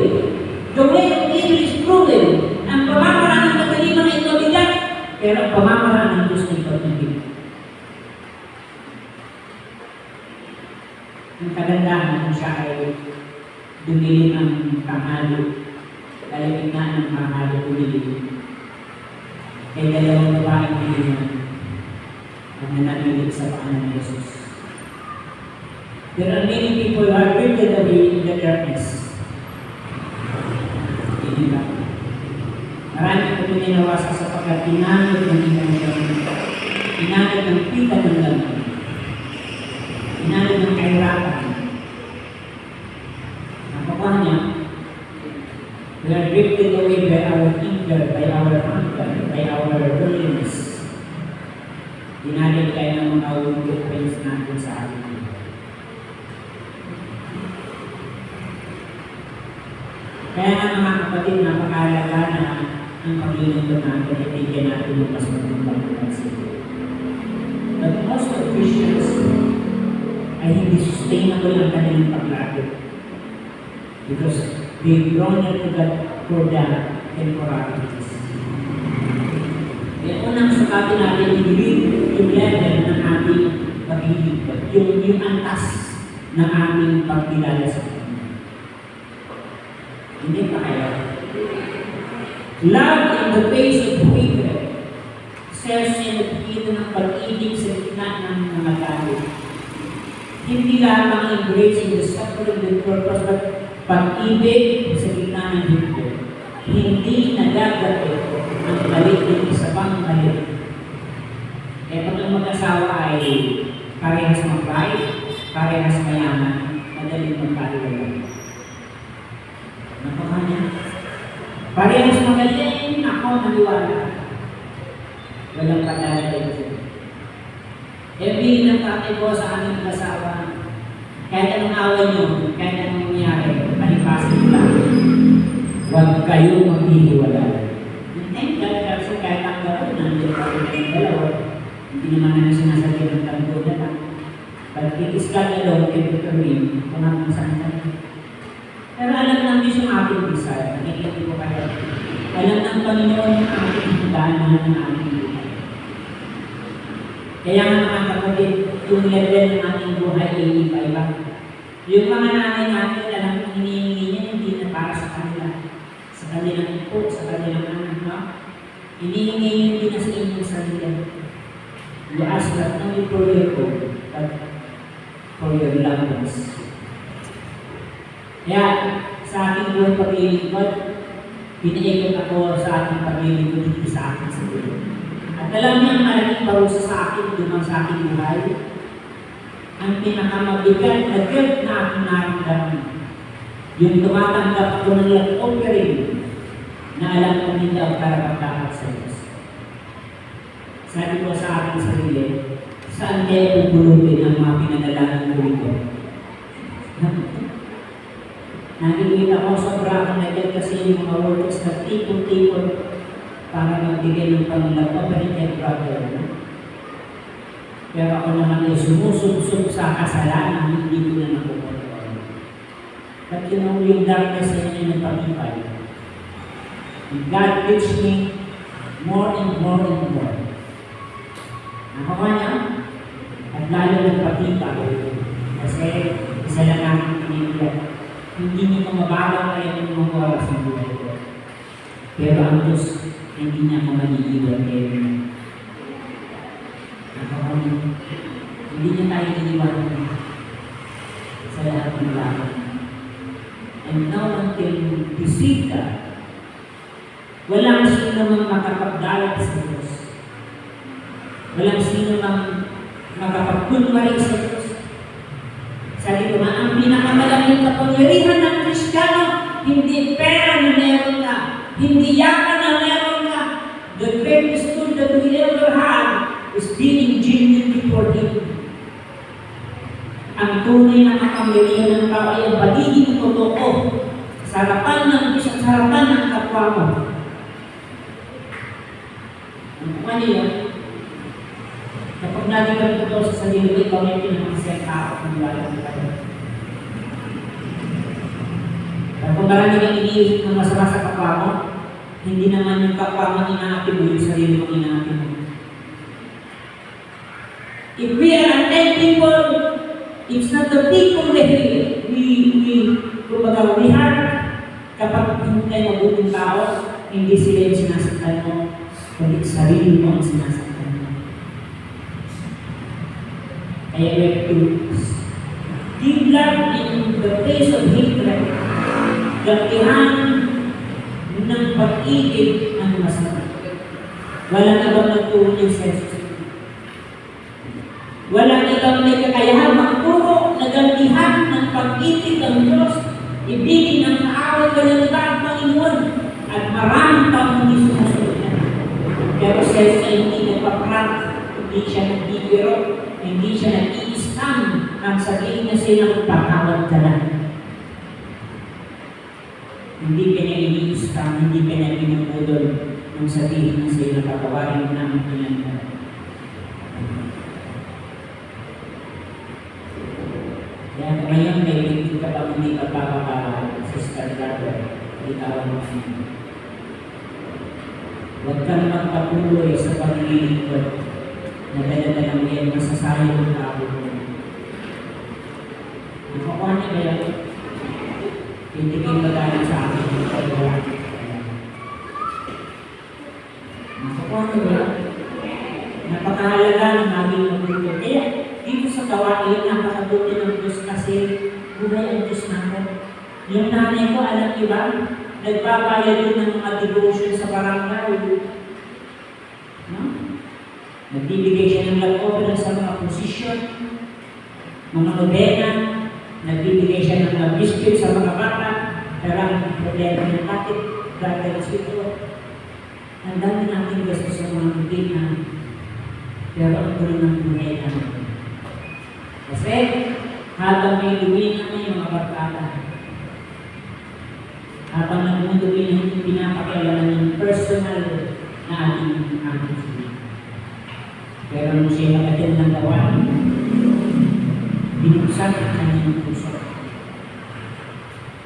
The way of evil is cruel. Ang pamamaraan ng kadiliman ay mabigat. Pero ang pamamaraan ng Diyos ay pagpipig. Ang kagandahan kung siya ay dumilim ang tanghali. Lalagin na ng tanghali dumilim. Kaya dalawang babaeng diliman ang nananalig sa paanan ni Jesus. There are many people who are drifted away in the darkness. Hindi ba? Marami ko pininawasan sapagkat tinanod ng inang tinanod ng pita ng laman. Tinanod ng kahirapan. Napakuha niya, we are drifted away by our anger, by our hunger, by our willingness. Dinadil tayo ng mga wicked friends natin sa atin. Kaya nga mga kapatid, napakahalaga na ang paglilingkod natin at bigyan natin yung mas magandang pagkasiguro. But most of Christians ay hindi sustainable ang kanilang paglapit. Because they've grown up to God for the temporalities. Kaya unang sukatin natin yung level ng ating paglilingkod, yung antas ng ating pagkilala sa Kanya. Hindi pa kaya. Love in the face of hatred. Says in the pagkita ng pag-ibig sa gitna ng mga galit. Hindi lamang embracing the suffering with purpose, but pag-ibig sa gitna ng hatred. Hindi nagagatid ang galit ng isa pang galit. Kaya pag ang mag-asawa ay parehas mag-bite, parehas mayaman, madaling magkaliwala. Napaka niya. Parehas magaling, ako naliwala. Walang pagdadalay ko. Every ng tatay ko sa aming kasawa, kahit anong away nyo, kahit anong nangyari, palipasin lang. Huwag kayong maghihiwala. Thank God, kasi kahit ang gawin, nandiyan pa rin ang dalawa. Hindi naman namin sinasabi ng tanggol na lang. But it is God alone can determine kung anong saan tayo. Pero alam ng Diyos yung ating desire. Nakikita ko kayo. Alam ng Panginoon yung ating hindaan ng ating buhay. Kaya nga mga kapatid, yung level ng ating buhay ay iba-iba. Yung mga nanay natin, alam kong hinihingi niya, hindi na para sa kanila. Sa kanilang ipot, sa kanilang anak, no? Hinihingi niya hindi na sa inyong sarili. You ask not only for your own, but for your loved ones. Kaya sa aking buhay paglilingkod, pinaikot ako sa aking paglilingkod dito sa aking sarili. At alam niya ang malaking parusa sa akin, dumang sa aking buhay, ang pinakamabigat na guilt na aking naramdaman. Yung tumatanggap ako ng love offering na alam ko hindi ako karapat-dapat sa Diyos. Sabi ko sa aking sarili, saan kaya pupulutin ang mga pinadalanan ko ito? Nakikita ko sobra akong naging kasi yung mga workers na tipon-tipon para magbigay ng Panginoon offering kay brother. Pero ako naman ay sumusubsub sa kasalanan, hindi ko na nakukontrol. But you know, yung darkness na yun yung pag-ibay. God teach me More and more and more. Nakuha niya? At lalo nagpatita. Kasi isa lang namin pinigyan. Hindi niyo ko mababaw kayo ng mga oras ng buhay ko. Pero ang Diyos, hindi niya ko maniiwan kayo. Nakuha niya? Hindi niya tayo iniwan sa lahat ng lahat. And no one can deceive ka. Walang sino mang makapagdalat sa Diyos. Walang sino mang makapagkunwari sa Diyos. Sabi ko nga, ang pinakamalaking kapangyarihan ng Kristiyano, hindi pera na meron ka, hindi yakan na meron ka. The greatest good that we ever had is being genuine before Him. Ang tunay na kapangyarihan ng tao ay ang pagiging totoo sa harapan ng Diyos at sa harapan ng kapwa mo. Ano yun? Kapag natin kami totoo sa sarili mo, ikaw ay pinakamasayang tao kung wala ka tayo. Kapag marami kang iniisip ng masama sa kapwa mo, hindi naman yung kapwa mo inaapin mo, yung sarili mo inaapin mo. If we are an end people, it's not the people that we have. Kapag hindi tayo mabuting tao, hindi sila yung sinasaktan mo, kundi sarili mo ang sinasaktan mo. Kaya we have to give love in the face of hatred. Gantihan ng pag-ibig ng masama. Walang ibang nagturo ng sensus. Walang ibang may kakayahan magturo na gantihan ng pag-ibig ng Diyos. Ibigin ng kaaway ka ng iba at Panginoon. At maraming pang hindi sumusunod na. Pero siya hindi nagpaprat, hindi siya nagbibiro, hindi siya nag-i-scam ang sabihin niya silang pagkawag ka lang. Hindi ka niya ini-scam, hindi ka niya pinapudol nung sabihin niya silang pagkawarin mo namin pinagkaroon. Kaya ngayon may hindi ka pa hindi pagpapakawa sa skandalo, itawan mo siya. Huwag kang magpatuloy sa paglilingkod na dala-dalang yan masasayang ang tao mo. Nakukuha niya kaya, hindi kayo magaling sa akin yung paggawa. Nakukuha niya kaya, napakahalaga ng maging mabuti. Kaya, dito sa gawain, napakabuti ng Diyos kasi buhay ang Diyos natin. Yung nanay ko, alam niyo ba, nagbabayad din ng mga devotion sa barangay. No? Nagbibigay siya ng love sa mga posisyon, mga nobena, nagbibigay siya ng mga biscuit sa mga bata, pero ang problema ng bakit, gagalas ito. Ang dami natin gusto sa mga nobena, pero ang tuloy ng buhay natin. Kasi, habang may lumina na yung mga barkada, habang nagmunduin na hindi pinapakialaman yung personal na ating sila. Pero nung siya nakatin ng gawain, binuksan ang kanyang puso.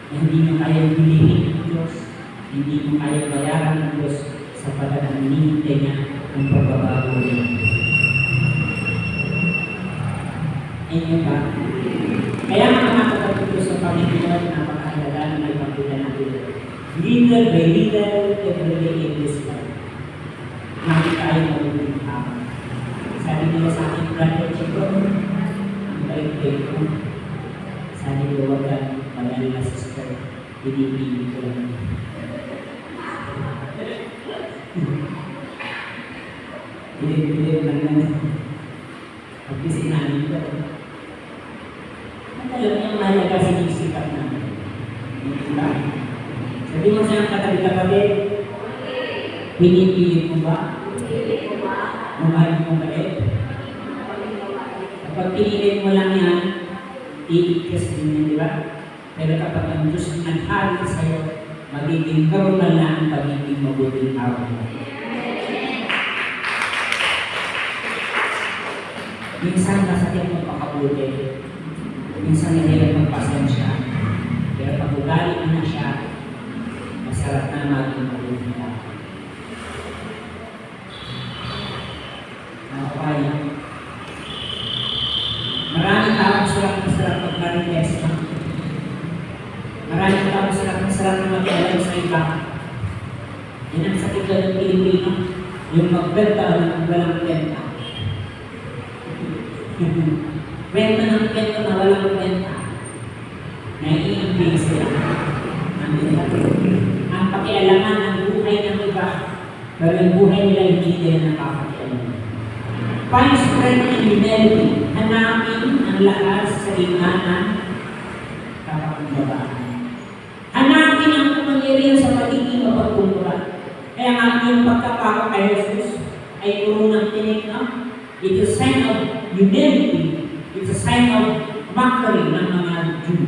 Na hindi mo kayang bilihin ng Diyos, hindi mo kayang bayaran ng Diyos sa pagkakang hinihintay niya ang pagbabago niya. Ayun ba? Kaya mga kapatid sa Panginoon, napakahalaga na may pagkita natin. Little by little, every day in this life. Nakita tayo mabuting tao. Sabi nila sa aking brother Chico, ang bait-bait ko. Sabi nila, huwag kang magalala sister, pinipili ko lang. Pilit-pilit lang naman. Pag sinabi ko, alam niyo ang mahalaga sa isipan namin. Diba? Sabi mo siyang katabi-katabi, pinipilit mo ba? Umahin mo ba eh? Kapag pinilit mo lang yan, iikas din yan, di ba? Pero kapag ang Diyos ang naghari sa'yo, magiging karumal na ang pagiging mabuting tao. Minsan masakit mo pakabuti. Minsan nahirap magpasensya. Pero pag ugali mo na siya, masarap na maging mabuting tao. Maraming tao masarap mag-marites. Maraming tao masarap na mag-alam sa iba. Yan ang sakit ng Pilipino. Yung magbenta ng walang benta. Benta ng benta na walang benta. Naiiambing sila. Ang pakialaman ng buhay ng iba, pero yung buhay nila hindi nila napapakialaman. Find strength in humility. Hanapin ang lakas sa ingatan kapakumbabaan. Hanapin ang kumangyarihan sa pagiging mapagkumbaba. Kaya nga yung pagkapako kay Jesus ay puro ng tinig, no? It's a sign of humility. It's a sign of mockery ng mga Jew.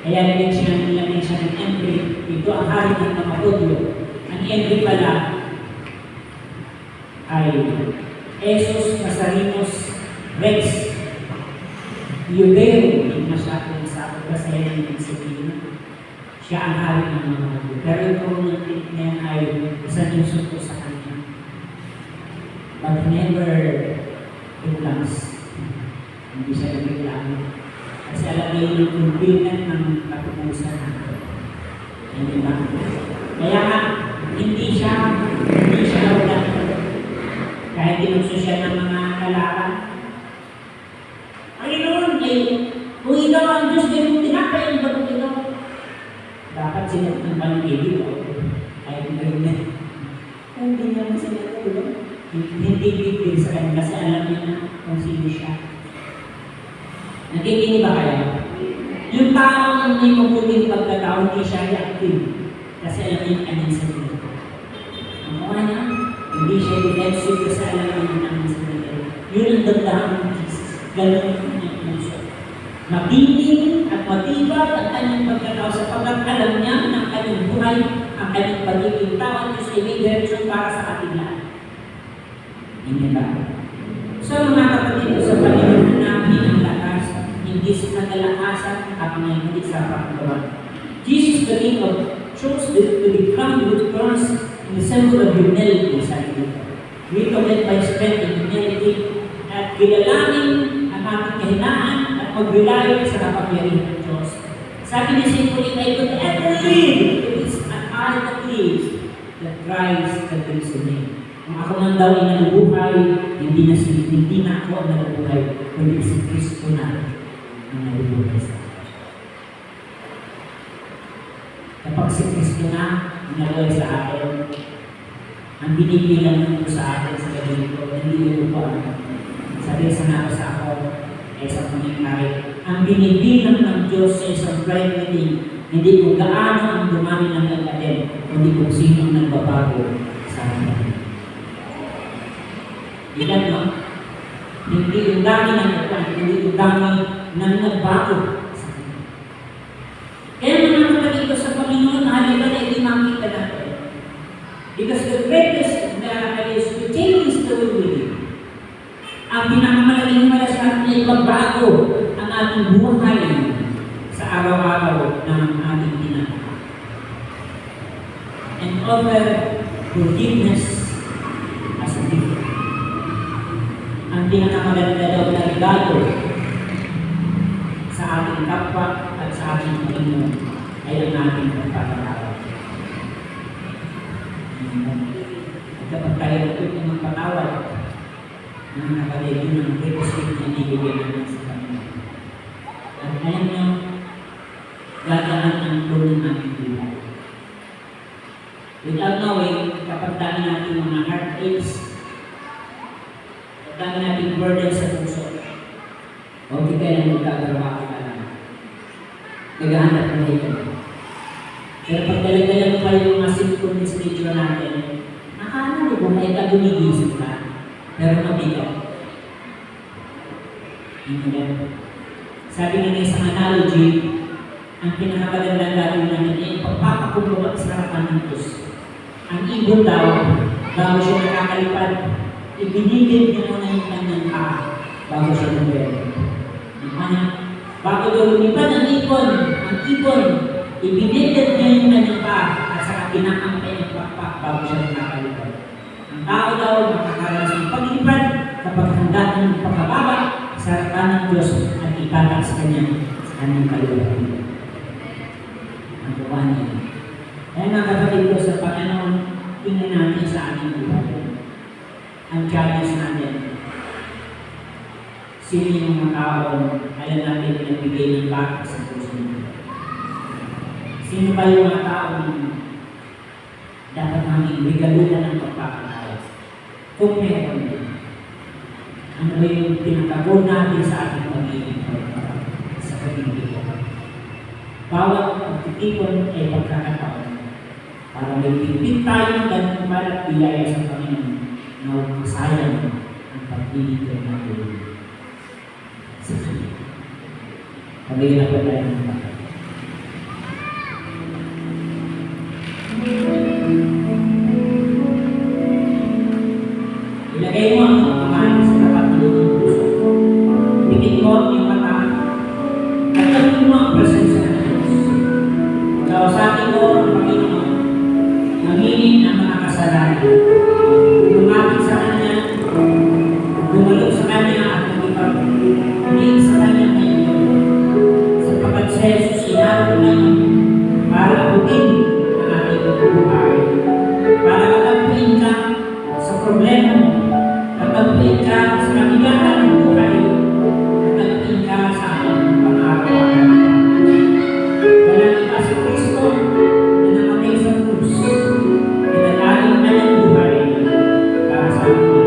Kaya nilagyan siya ng entry. Ito ang hari ng mga Hudyo. Ang entry pala ay Jesus Nazarenos Rex Yudeo. Hindi masyadong sa kasi yan yung sabihin. Siya ang hari ng mga Hudyo. Pero ito ng tinig na yan ay isang insulto sa kanya. But never reklams. Hindi siya nagreklamo. Kasi alam niyo yung fulfillment ng katubusan natin. Hindi ba? Kaya nga, hindi siya laulat. Kahit tinugso siya ng mga kalaban. Panginoon, kung ikaw ang Diyos, ganun tinapay ang bagong ito. Dapat sinat ng panigili o kahit ngayon na. Hindi naman sinat ulo. Hindi bigil sa kanya kasi alam niya na kung sino siya. Nakikinig ba kayo? Yung taong may mabuting pagkatao, hindi siya reactive. Kasi alam niya yung kanyang sarili. Ang mukha niya, hindi siya defensive kasi alam niya yung kanyang sarili. Yun ang damdahan ng Jesus. Ganun ang kanyang puso. Mabining at matibag ang kanyang pagkatao sapagkat alam niya ng kanyang buhay, ang kanyang pagiging tao at Diyos ay may direksyon para sa ating lahat. Hindi ba? So mga kapatid, sa Panginoon namin ang lakas, hindi sa kadalasan at hindi sa pagkawan. Jesus the King of chose to be crowned with thorns in the symbol of humility sa ito. We commit by strength and humility at kilalanin ang ating kahinaan at mag-rely sa kapangyarihan ng Diyos. Sabi ni St. Paul, I could ever live, it is an art that lives, that cries, that brings the name. Kung ako man daw ay nalubuhay, hindi na ako ang nalubuhay, kundi si Kristo na ang nalubuhay sa akin. Kapag si Kristo na ang nalubuhay sa akin, ang binibilang nito sa akin sa gabi ko, hindi ito po sabi sa nabasa ako ay sa pangyayari. Ang binibilang ng Diyos sa isang prayer meeting, hindi kung gaano ang dumami ng nag-attend, kundi kung sino ang nagbabago sa akin. Ilan no? Hindi yung dami ng nagbago, hindi yung dami ng nagbago sa akin. Kaya mga kapatid ko sa Panginoon, haliba na hindi makita natin. Because the greatest is to change the will with you. Ang pinakamalaking pala sa atin ay magbago ang ating buhay sa araw-araw ng ating ginagawa. And offer forgiveness as a gift. Ang pinakamaganda daw na regalo sa ating kapwa at sa ating Panginoon ay ang ating pagpapatawad. At kapag tayo ito ng magpatawad, ng nakalimutan ng greatest gift na ibigay natin sa Panginoon. At ngayon nyo, gagaan ang tulong natin buhay. Without knowing, kapag dami natin mga heartaches, dami natin burden sa puso, o di kaya lang magkagawa ka lang. Naghahanap ng ito. Pero pag dala-dala mo pa yung mga symptoms nature natin, nakala mo kung may kagumigisip ka, pero mabigat. Sabi nga ng isang analogy, ang pinakamagandang gagawin natin ay pagpapakumbaba sa harapan ng Diyos. Ang ibon daw, bago siya nakakalipad, ibinigil niya muna yung kanyang paa bago siya lumero. Bago daw lumipad ang ibon, ibinigil niya yung kanyang paa at saka pinakampay ng pakpak bago siya nakakalipad. Ang tao daw makakaranas ng paglipad kapag handa ng pagkababa sa harapan ng Diyos at itatak sa kanyang kalooban. Ang gawa niya. Kaya mga kapatid ko sa Panginoon, tingnan natin sa ating buhay. Ang challenge natin, sino yung mga tao alam natin na nagbigay ng bakit sa puso nito? Sino ba yung mga tao na dapat namin regaluhan ng pagpapalaya? Kung meron din, ano ba yung tinatagon natin sa ating pag-ibig sa pag-ibig ko? Bawat pagtitipon ay pagkakataon para may pipit tayong ganang malat biyaya sa Panginoon na huwag masayang ang pag-ibig ko ng Panginoon. Sa kanya. Pagiging na po tayo ng bakit. Ilagay mo ang kamay sa tapat ng iyong puso. Pikit mo ang iyong mata. At gawin mo ang presensya ng Diyos. Kausapin mo ang Panginoon. Aminin ang mga kasalanan. Lumapit sa Kanya. Gumalog sa Kanya at magipag-ulit sa Kanya ngayon. Sapagkat si Jesus inaro na yun para abutin ang ating buhay. Para matagpuin ka sa problema mo. Matagpuin ka sa kabigatan ng buhay. Matagpuin ka sa ating pang-araw-araw. Walang iba si Kristo na namatay sa krus. Pinagaling na ng buhay para sa ating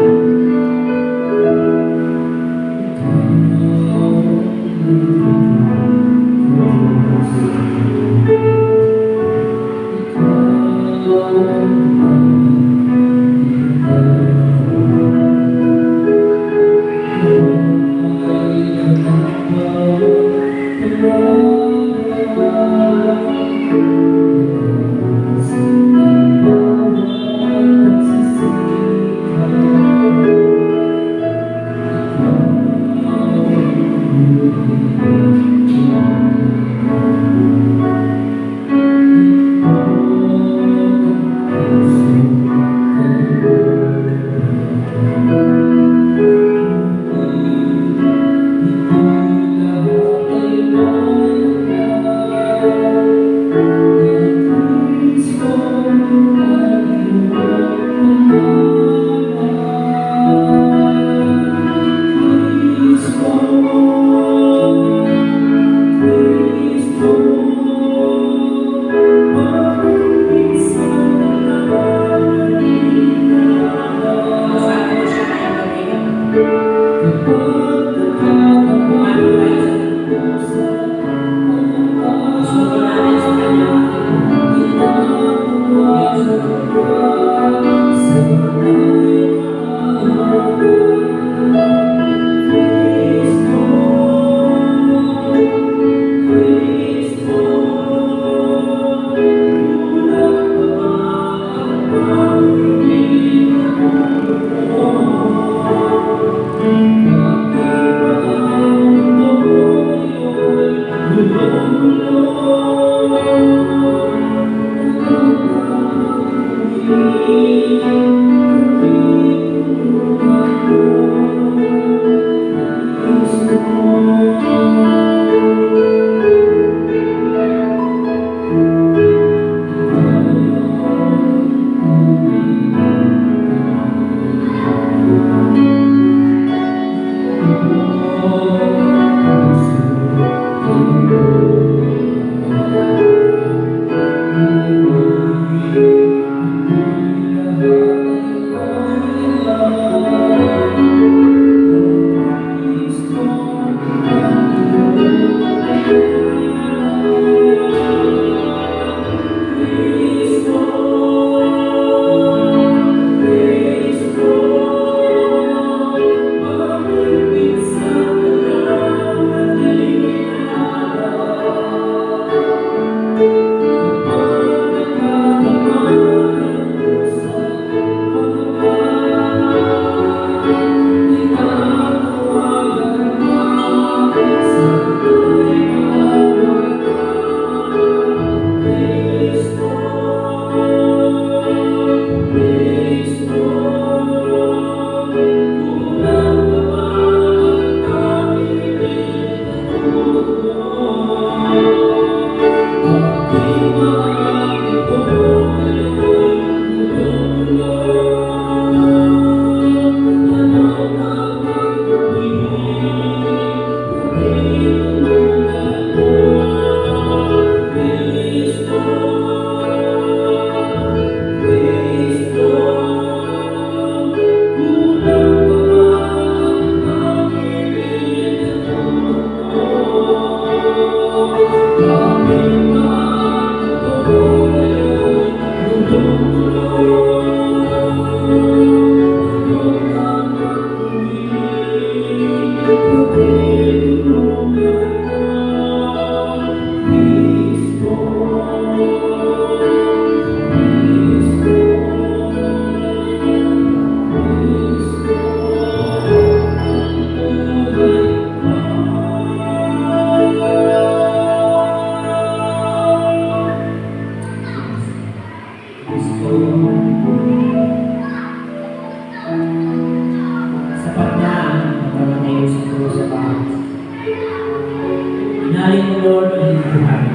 Mahalin mo, Lord, ang iyong buhay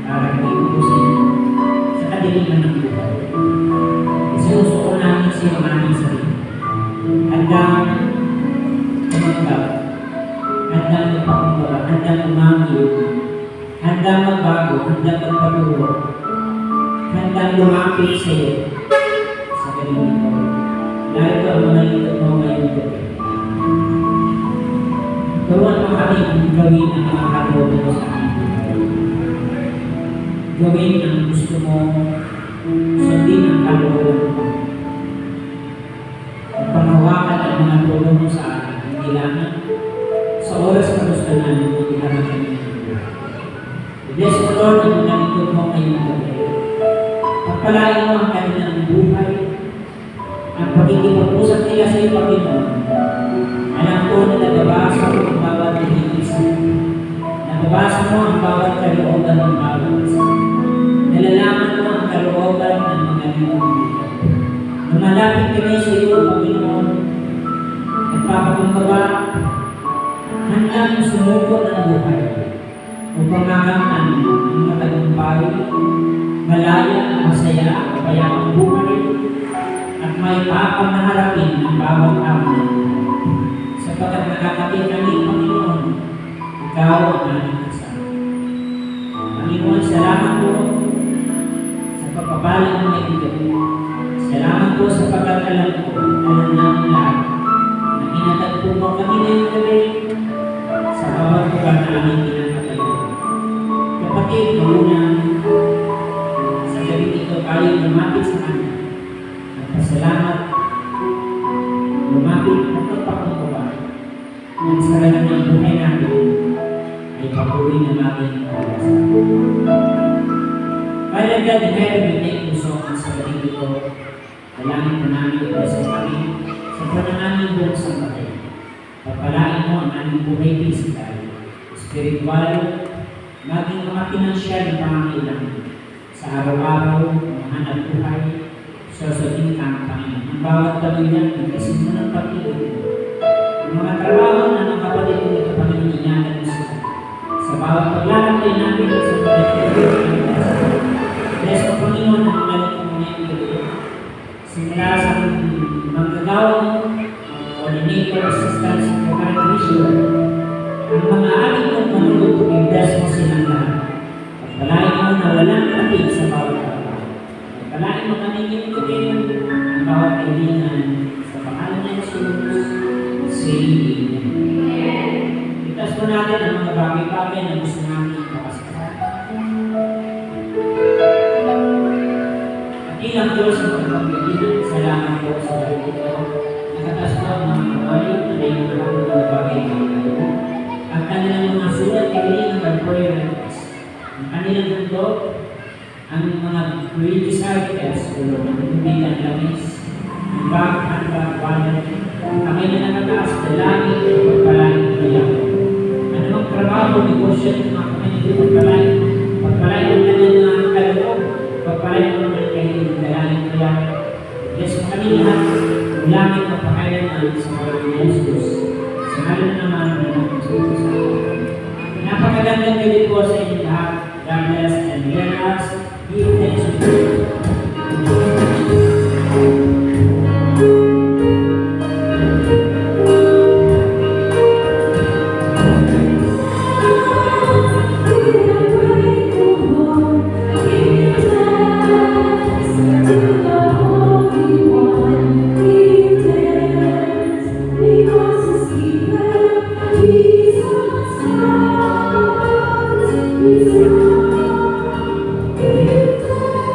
para hindi ubusin sa kadiliman ng buhay. Sinusuko namin sa iyong aming sarili. Handang tumanggap, handang magpakumbara, handang umangin, handang magbago, handang magpaturo, handang lumapit sa iyo sa ganun ito. Dahil ito ang mga lingkod mo ngayong gabi. Turuan mo kami kung gawin ang mga kaloob mo sa amin. Gawin ang gusto mo, sundin ang kaloob mo. Panghawakan ang mga tulong mo sa akin, hindi lamang sa oras na gusto namin, hindi lamang kami. Bless the Lord ang mga lingkod mo ngayong gabi. Pagpalain mo ang kanilang buhay, ang pagkikipag-usap nila sa iyo, Panginoon. Alam ko na nababasa mo ang bawat isa. Nababasa mo ang bawat kalooban ng bawat isa. Nalalaman mo ang kalooban ng mga nilulugan. Lumalapit kami sa iyo, Panginoon. Nagpapakumbaba, handang sumuko ng buhay upang makamtan ang matagumpay, malaya, masaya, kapayapang buhay, at may papanaharapin ang bawat amin. Sapagkat nakakapit kami, Panginoon, ikaw ang aming kasama. Panginoon, salamat po sa pagpapala ng ngayong gabi. Salamat po sapagkat alam ko, alam namin lahat, na inatagpo mo kami ngayong gabi sa bawat lugar na aming pinakatayo. Kapatid, maunang sa gabi ito tayo lumapit sa kanya. Nagpasalamat, lumapit at pagpakumbaba. Ang sarili ng buhay natin ay papuri na natin ang oras. Father God in heaven, we thank you so much sa gabi ito. Dalangin po namin sa kami sa pananaming buong sambay. Pagpalain mo ang aming buhay physical, spiritual, maging mga pinansyal na pangangailangan sa araw-araw, mga hanap buhay, susundin ka ang Panginoon. Ang bawat pamilya, nagkasin mo ng pag-ibig mo. Ang mga trabaho na ng kapatid mo ito, Panginoon, ingatan mo sila. Sa bawat paglalakay namin sa paglalakay, bless mo, Panginoon, ang mga lito mo ngayon gabi. Simula sa manggagawang coordinator, assistance, and program visual, ang mga aling mong manunod, i-bless mo silang lahat. Pagpalain mo na walang kapit sa bawat trabaho. Pagpalain mo kami ngayong gabi ang bawat kaibigan sa pangalan ng Jesus. Say Amen. Itas po natin ang mga bagay-bagay na gusto namin ipakasalan. At ilang Diyos ang pagpapilihan, salamat po sa gabi ito. Nakatas po ang mga kamay na may mga bagay-bagay. Ang kanilang mga sulat ay ng prayer request. Ang kanilang mundo, ang mga religious articles, ang tubigan lamis, ang bag, wallet, ang may nakataas, dalangin, pagpalain, pagpalain. Anumang trabaho, negosyo, mga community, pagpalain ang kanilang mga kaloob, pagpalain ang mga kahiling, dalangin, pagpalain. Yes, kami lahat, ulangin ang pakailan sa mga Jesus. Sa ngalan naman ng Jesus.